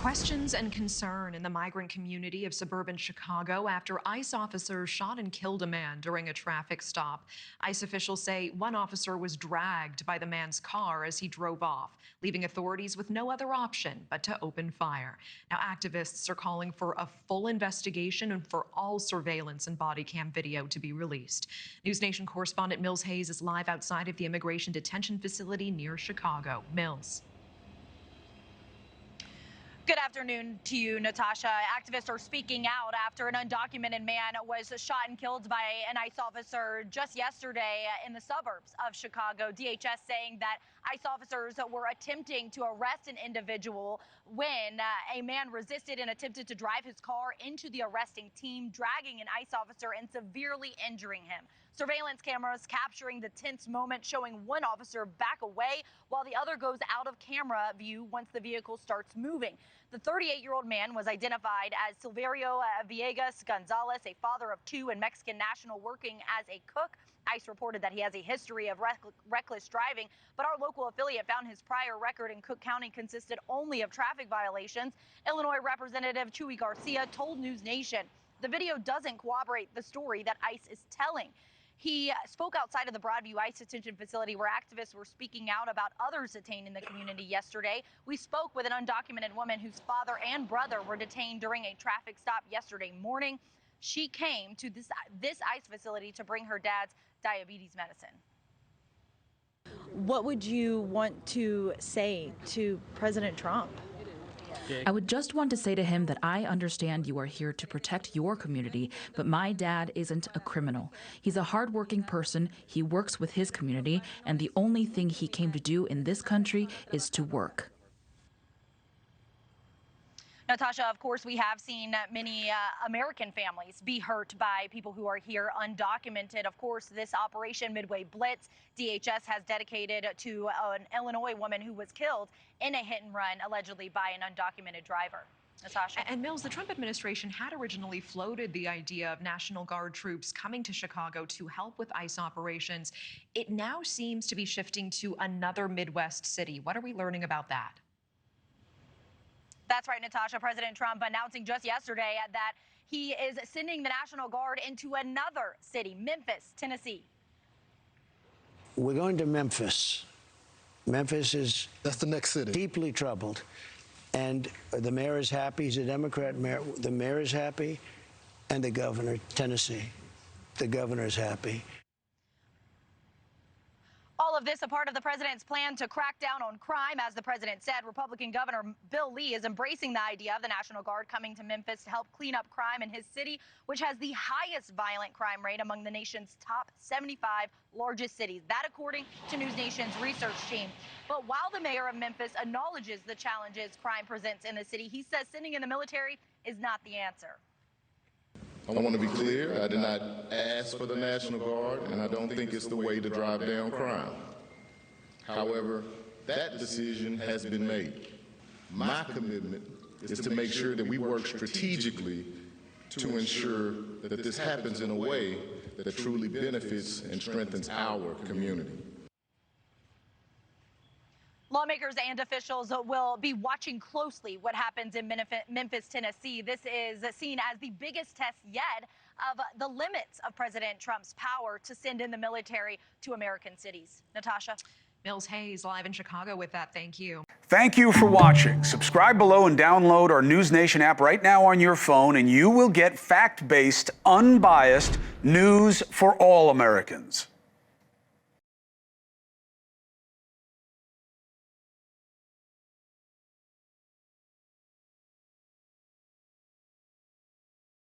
Questions and concern in the migrant community of suburban Chicago after ICE officers shot and killed a man during a traffic stop. ICE officials say one officer was dragged by the man's car as he drove off, leaving authorities with no other option but to open fire. Now, activists are calling for a full investigation and for all surveillance and body cam video to be released. NewsNation correspondent Mills Hayes is live outside of the immigration detention facility near Chicago. Mills. Good afternoon to you, Natasha. Activists are speaking out after an undocumented man was shot and killed by an ICE officer just yesterday in the suburbs of Chicago. DHS saying that ICE officers were attempting to arrest an individual when a man resisted and attempted to drive his car into the arresting team, dragging an ICE officer and severely injuring him. Surveillance cameras capturing the tense moment, showing one officer back away while the other goes out of camera view once the vehicle starts moving. The 38-year-old man was identified as Silverio Villegas Gonzalez, a father of two and Mexican national working as a cook. ICE reported that he has a history of reckless driving, but our local affiliate found his prior record in Cook County consisted only of traffic violations. Illinois Representative Chuy Garcia told NewsNation the video doesn't corroborate the story that ICE is telling. He spoke outside of the Broadview ICE detention facility where activists were speaking out about others detained in the community yesterday. We spoke with an undocumented woman whose father and brother were detained during a traffic stop yesterday morning. She came to this ICE facility to bring her dad's diabetes medicine. What would you want to say to President Trump? I would just want to say to him that I understand you are here to protect your community, but my dad isn't a criminal. He's a hardworking person. He works with his community, and the only thing he came to do in this country is to work. Natasha, of course, we have seen many American families be hurt by people who are here undocumented. Of course, this Operation Midway Blitz, DHS has dedicated to an Illinois woman who was killed in a hit and run, allegedly by an undocumented driver. Natasha. And Mills, the Trump administration had originally floated the idea of National Guard troops coming to Chicago to help with ICE operations. It now seems to be shifting to another Midwest city. What are we learning about that? That's right, Natasha. President Trump announcing just yesterday that he is sending the National Guard into another city, Memphis, Tennessee. We're going to Memphis. Memphis that's the next city. Deeply troubled. And the mayor is happy. He's a Democrat mayor. The mayor is happy. And the governor, Tennessee. The governor is happy. All of this a part of the president's plan to crack down on crime. As the president said, Republican Governor Bill Lee is embracing the idea of the National Guard coming to Memphis to help clean up crime in his city, which has the highest violent crime rate among the nation's top 75 largest cities. That according to NewsNation's research team. But while the mayor of Memphis acknowledges the challenges crime presents in the city, he says sending in the military is not the answer. I want to be clear, I did not ask for the National Guard, and I don't think it's the way to drive down crime. However, that decision has been made. My commitment is to make sure that we work strategically to ensure that this happens in a way that truly benefits and strengthens our community. Lawmakers and officials will be watching closely what happens in Memphis, Tennessee. This is seen as the biggest test yet of the limits of President Trump's power to send in the military to American cities. Natasha. Mills Hayes live in Chicago with that. Thank you. Thank you for watching. Subscribe below and download our NewsNation app right now on your phone, and you will get fact-based, unbiased news for all Americans.